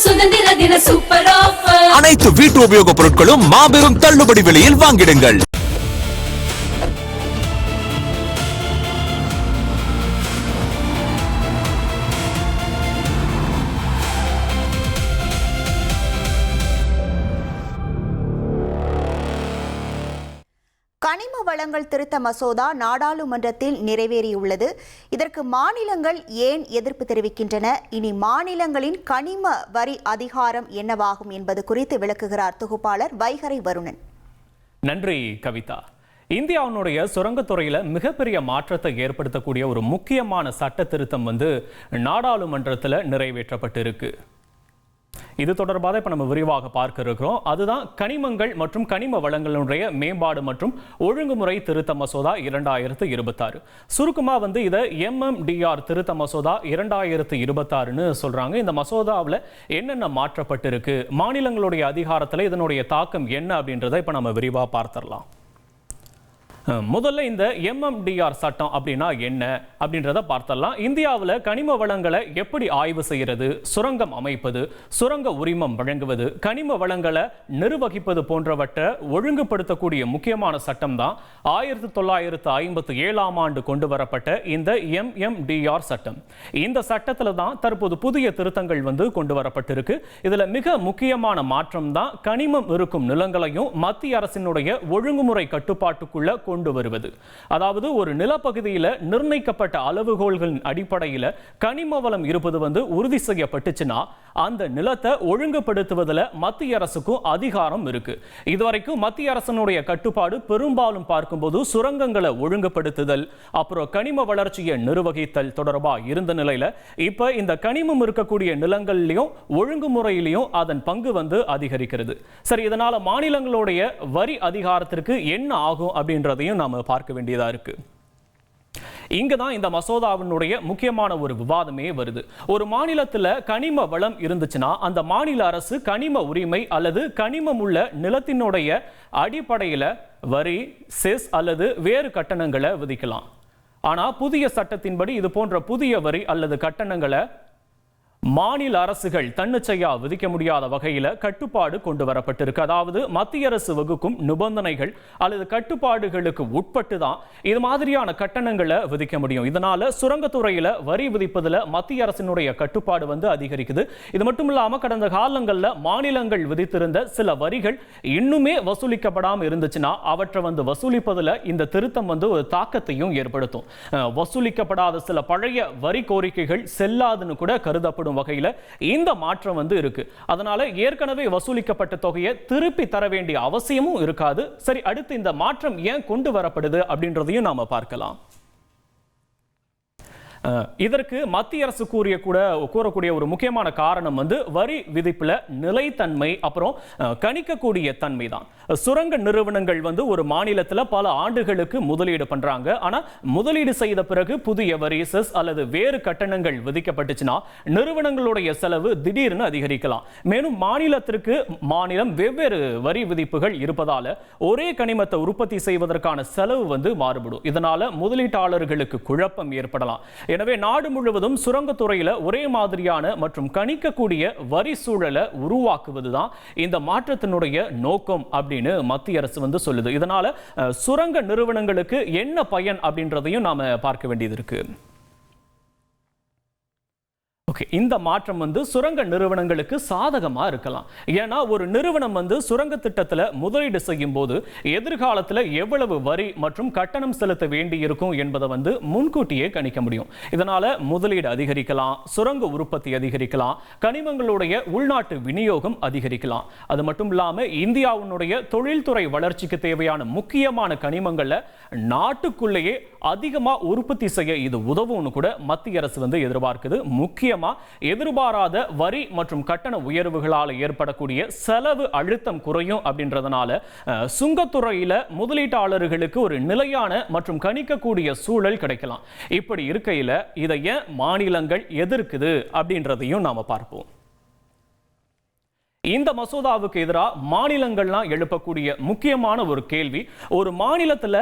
சுதந்திர தின super offer. அனைத்து வீட்டு உபயோகப் பொருட்களும் மாபெரும் தள்ளுபடி விலையில் வாங்கிடுங்கள். கனிம வளங்கள் திருத்த மசோதா நாடாளுமன்றத்தில் நிறைவேறியுள்ளது. இதற்கு மாநிலங்கள் ஏன் எதிர்ப்பு தெரிவிக்கின்றன? இனி மாநிலங்களின் கனிம வரி அதிகாரம் என்னவாகும் என்பது குறித்து விளக்குகிறார் தொகுப்பாளர் வைகரை வருணன். நன்றி கவிதா. இந்தியாவுடைய சுரங்கத்துறையில மிகப்பெரிய மாற்றத்தை ஏற்படுத்தக்கூடிய ஒரு முக்கியமான சட்ட திருத்தம் நாடாளுமன்றத்தில் நிறைவேற்றப்பட்டிருக்கு. இது தொடர்பாக இப்ப நம்ம விரிவாக பார்க்க இருக்கிறோம். அதுதான் கனிமங்கள் மற்றும் கனிம வளங்களுடைய மேம்பாடு மற்றும் ஒழுங்குமுறை திருத்த மசோதா 2026. சுருக்கமா இதை MMDR திருத்த மசோதா 2026ன்னு சொல்றாங்க. இந்த மசோதாவில் என்னென்ன மாற்றப்பட்டிருக்கு, மாநிலங்களுடைய அதிகாரத்தில் இதனுடைய தாக்கம் என்ன அப்படின்றத இப்ப நம்ம விரிவாக பார்த்துடலாம். முதல்ல இந்த MMDR சட்டம் அப்படின்னா என்ன அப்படின்றத பார்த்தலாம். இந்தியாவில் கனிம வளங்களை எப்படி ஆய்வு செய்யறது, சுரங்கம் அமைப்பது, சுரங்க உரிமம் வழங்குவது, கனிம வளங்களை நிர்வகிப்பது போன்றவற்றை ஒழுங்குபடுத்தக்கூடிய முக்கியமான சட்டம் தான் 1957ஆம் ஆண்டு கொண்டு வரப்பட்ட இந்த MMDR சட்டம். இந்த சட்டத்தில் தான் தற்போது புதிய திருத்தங்கள் கொண்டு வரப்பட்டிருக்கு. இதுல மிக முக்கியமான மாற்றம் தான் கனிமம் இருக்கும் நிலங்களையும் மத்திய அரசினுடைய ஒழுங்குமுறை கட்டுப்பாட்டுக்குள்ள கொண்டு வருவது. அதாவது ஒரு நிலப்பகுதியில் நிர்ணயிக்கப்பட்ட அளவுகோல்களின் அடிப்படையில் கனிம வளம் இருப்பது உறுதி செய்யப்பட்டுச்சுன்னா அந்த நிலத்தை ஒழுங்குபடுத்துவதில் மத்திய அரசுக்கும் அதிகாரம் இருக்கு. இதுவரைக்கும் மத்திய அரசினுடைய கட்டுப்பாடு பெரும்பாலும் பார்க்கும்போது சுரங்கங்களை ஒழுங்குபடுத்துதல், அப்புறம் கனிம வளர்ச்சியை நிர்வகித்தல் தொடர்பாக இருந்த நிலையில இப்ப இந்த கனிமம் இருக்கக்கூடிய நிலங்களிலும் ஒழுங்குமுறையிலையும் அதன் பங்கு அதிகரிக்கிறது. சரி, இதனால மாநிலங்களுடைய வரி அதிகாரத்திற்கு என்ன ஆகும் அப்படின்றதையும் நாம பார்க்க வேண்டியதா இருக்கு. இங்கதான் இந்த மசோதாவினுடைய முக்கியமான ஒரு விவாதமே வருது. ஒரு மாநிலத்தில் கனிம வளம் இருந்துச்சுன்னா அந்த மாநில அரசு கனிம உரிமை அல்லது கனிமம் உள்ள நிலத்தினுடைய அடிப்படையில் வரி, செஸ் அல்லது வேறு கட்டணங்களை விதிக்கலாம். ஆனா புதிய சட்டத்தின்படி இது போன்ற புதிய வரி அல்லது கட்டணங்களை மாநில அரசுகள் தன்னிச்சையா விதிக்க முடியாத வகையில் கட்டுப்பாடு கொண்டு வரப்பட்டிருக்கு. அதாவது மத்திய அரசு வகுக்கும் நிபந்தனைகள் அல்லது கட்டுப்பாடுகளுக்கு உட்பட்டு தான் இது மாதிரியான கட்டணங்களை விதிக்க முடியும். இதனால சுரங்கத்துறையில வரி விதிப்பதில் மத்திய அரசினுடைய கட்டுப்பாடு அதிகரிக்குது. இது மட்டும் இல்லாம கடந்த காலங்களில் மாநிலங்கள் விதித்திருந்த சில வரிகள் இன்னுமே வசூலிக்கப்படாமல் இருந்துச்சுன்னா அவற்றை வசூலிப்பதில் இந்த திருத்தம் ஒரு தாக்கத்தையும் ஏற்படுத்தும். வசூலிக்கப்படாத சில பழைய வரி கோரிக்கைகள் செல்லாதுன்னு கூட கருதப்படும் வகையில் இந்த மாற்றம் இருக்கு. அதனால ஏற்கனவே வசூலிக்கப்பட்ட தொகையை திருப்பி தர வேண்டிய அவசியமும் இருக்காது. சரி, அடுத்து இந்த மாற்றம் ஏன் கொண்டு வரப்படுது அப்படின்றதையும் நாம பார்க்கலாம். இதற்கு மத்திய அரசு கூறக்கூடிய ஒரு முக்கியமான காரணம் வரி விதிப்புல நிலைத்தன்மை, அப்புறம் கணிக்கக்கூடிய தன்மை தான். சுரங்க நிறுவனங்கள் ஒரு மாநிலத்தில் பல ஆண்டுகளுக்கு முதலீடு பண்றாங்க. ஆனா முதலீடு செய்த பிறகு புதிய வரி, செஸ் அல்லது வேறு கட்டணங்கள் விதிக்கப்பட்டுச்சுன்னா நிறுவனங்களுடைய செலவு திடீர்னு அதிகரிக்கலாம். மேலும் மாநிலத்திற்கு மாநிலம் வெவ்வேறு வரி விதிப்புகள் இருப்பதால ஒரே கனிமத்தை உற்பத்தி செய்வதற்கான செலவு மாறுபடும். இதனால முதலீட்டாளர்களுக்கு குழப்பம் ஏற்படலாம். எனவே நாடு முழுவதும் சுரங்கத்துறையில ஒரே மாதிரியான மற்றும் கணிக்கக்கூடிய வரி சூழலை உருவாக்குவதுதான் இந்த மாற்றத்தினுடைய நோக்கம் அப்படின்னு மத்திய அரசு சொல்லுது. இதனால சுரங்க நிறுவனங்களுக்கு என்ன பயன் அப்படின்றதையும் நாம பார்க்க வேண்டியது இருக்கு. இந்த மாற்றம் சுரங்க நிறுவனங்களுக்கு சாதகமா இருக்கலாம். ஏன்னா ஒரு நிறுவனம் சுரங்க திட்டத்தில் முதலீடு செய்யும் போது எதிர்காலத்தில் எவ்வளவு வரி மற்றும் கட்டணம் செலுத்த வேண்டி இருக்கும் என்பதை முன்கூட்டியே கணிக்க முடியும். இதனால முதலீடு அதிகரிக்கலாம், சுரங்க உற்பத்தி அதிகரிக்கலாம், கனிமங்களுடைய உள்நாட்டு விநியோகம் அதிகரிக்கலாம். அது மட்டும் இல்லாம இந்தியாவுடைய தொழில்துறை வளர்ச்சிக்கு தேவையான முக்கியமான கனிமங்களை நாட்டுக்குள்ளேயே அதிகமா உற்பத்தி செய்ய இது உதவும்னு கூட மத்திய அரசு எதிர்பார்க்குது. முக்கியமா எதிர்பாராத வரி மற்றும் கட்டண உயர்வுகளால் ஏற்படக்கூடிய செலவு அழுத்தம் குறையும் அப்படின்றதுனால சுங்கத்துறையில முதலீட்டாளர்களுக்கு ஒரு நிலையான மற்றும் கணிக்கக்கூடிய சூழல் கிடைக்கலாம். இப்படி இருக்கையில் இதை ஏன் மாநிலங்கள் எதிர்க்குது அப்படின்றதையும் நாம பார்ப்போம். இந்த மசோதாவுக்கு எதிராக மாநிலங்கள்லாம் எழுப்பக்கூடிய முக்கியமான ஒரு கேள்வி, ஒரு மாநிலத்தில்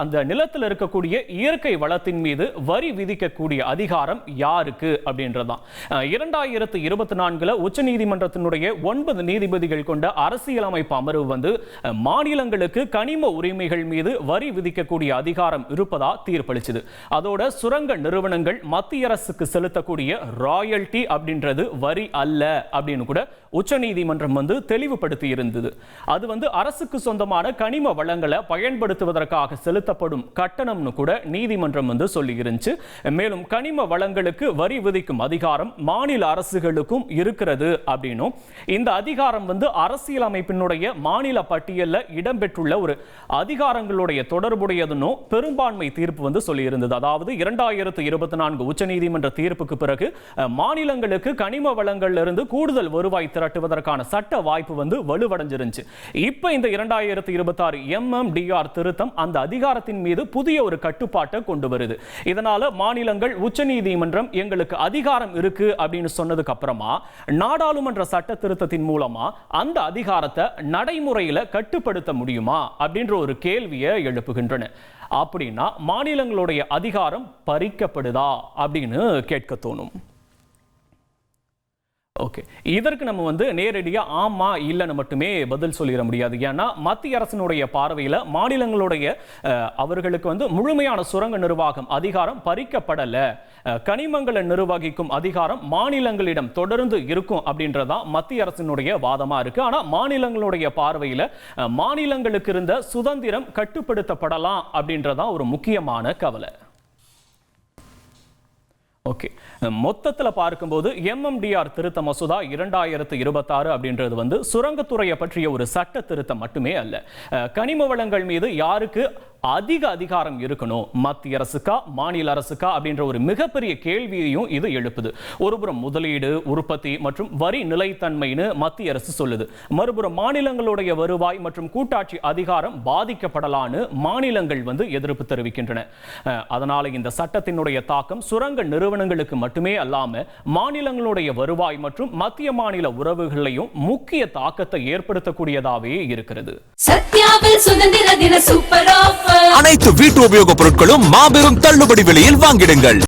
அந்த நிலத்தில் இருக்கக்கூடிய இயற்கை வளத்தின் மீது வரி விதிக்கக்கூடிய அதிகாரம் யாருக்கு அப்படின்றதான். 2024 உச்சநீதிமன்றத்தினுடைய 9 நீதிபதிகள் கொண்ட அரசியலமைப்பு அமர்வு வந்து மாநிலங்களுக்கு கனிம உரிமைகள் மீது வரி விதிக்கக்கூடிய அதிகாரம் இருப்பதா தீர்ப்பளிச்சது. அதோட சுரங்க நிறுவனங்கள் மத்திய அரசுக்கு செலுத்தக்கூடிய ராயல்டி அப்படின்றது வரி அல்ல அப்படின்னு கூட உச்சநீதிமன்றம் வந்து தெளிவுபடுத்தி இருந்தது. அது வந்து அரசுக்கு சொந்தமான கனிம வளங்களை பயன்படுத்துவதற்காக செலுத்தப்படும் கட்டணம்னு கூட நீதிமன்றம் வந்து சொல்லி இருந்துச்சு. மேலும் கனிம வளங்களுக்கு வரி விதிக்கும் அதிகாரம் மாநில அரசுகளுக்கும் இருக்கிறது அப்படின்னும், இந்த அதிகாரம் வந்து அரசியலமைப்பினுடைய மாநில பட்டியலில் இடம்பெற்றுள்ள ஒரு அதிகாரங்களுடைய தொடர்புடையதுன்னு பெரும்பான்மை தீர்ப்பு வந்து சொல்லி இருந்தது. அதாவது 2024 உச்சநீதிமன்ற தீர்ப்புக்கு பிறகு மாநிலங்களுக்கு கனிம வளங்களிலிருந்து கூடுதல் வருவாய் திரட்டுவதற்கான சட்ட வாய்ப்பு வந்து வலுவடைஞ்சிருந்துச்சு. இப்ப இந்த 2026 MMDR திருத்தம் அந்த அதிகாரத்தின் மீது புதிய ஒரு கட்டுப்பாட்டை கொண்டு வருது. இதனால மாநிலங்கள் உச்சநீதிமன்றம் எங்களுக்கு அதிகாரம் இருக்கு அப்படின்னு சொன்னதுக்கு அப்புறமா நாடாளுமன்ற சட்ட திருத்தத்தின் மூலமா அந்த அதிகாரத்தை நடைமுறையில கட்டுப்படுத்த முடியுமா அப்படின்ற ஒரு கேள்வியை எழுப்புகின்றன. அப்படின்னா மாநிலங்களுடைய அதிகாரம் பறிக்கப்படுதா அப்படின்னு கேட்க தோணும். ஓகே, இதற்கு நம்ம வந்து நேரடியாக ஆமா இல்லைன்னு மட்டுமே பதில் சொல்லிட முடியாது. ஏன்னா மத்திய அரசினுடைய பார்வையில் மாநிலங்களுடைய அவர்களுக்கு வந்து முழுமையான சுரங்க நிர்வாகம் அதிகாரம் பறிக்கப்படலை, கனிமங்களை நிர்வகிக்கும் அதிகாரம் மாநிலங்களிடம் தொடர்ந்து இருக்கும் அப்படின்றதான் மத்திய அரசினுடைய வாதமாக இருக்கு. ஆனால் மாநிலங்களுடைய பார்வையில் மாநிலங்களுக்கு இருந்த சுதந்திரம் கட்டுப்படுத்தப்படலாம் அப்படின்றதான் ஒரு முக்கியமான கவலை. ஓகே, மொத்தத்தில் பார்க்கும்போது MMDR திருத்த மசோதா 2026 அப்படின்றது வந்து சுரங்கத்துறையை பற்றிய ஒரு சட்ட திருத்தம் மட்டுமே அல்ல. கனிம வளங்கள் மீது யாருக்கு அதிக அதிகாரம் இருக்கணும், மத்திய அரசுக்கா மாநில அரசுக்கா அப்படின்ற ஒரு மிகப்பெரிய கேள்வியையும் இது எழுப்புது. ஒருபுறம் முதலீடு, உற்பத்தி மற்றும் வரி நிலைத்தன்மைன்னு மத்திய அரசு சொல்லுது, மறுபுறம் மாநிலங்களுடைய வருவாய் மற்றும் கூட்டாட்சி அதிகாரம் பாதிக்கப்படலான்னு மாநிலங்கள் வந்து எதிர்ப்பு தெரிவிக்கின்றன. அதனால இந்த சட்டத்தினுடைய தாக்கம் சுரங்க நிறுவனங்களுக்கு மட்டுமே அல்லாம மாநிலங்களுடைய வருவாய் மற்றும் மத்திய மாநில உறவுகளையும் முக்கிய தாக்கத்தை ஏற்படுத்தக்கூடியதாகவே இருக்கிறது. சத்யாவில் சுதந்திர தின சூப்பர் ஆஃபர். அனைத்து வீட்டு உபயோகப் பொருட்களும் மாபெரும் தள்ளுபடி விலையில் வாங்கிடுங்கள்.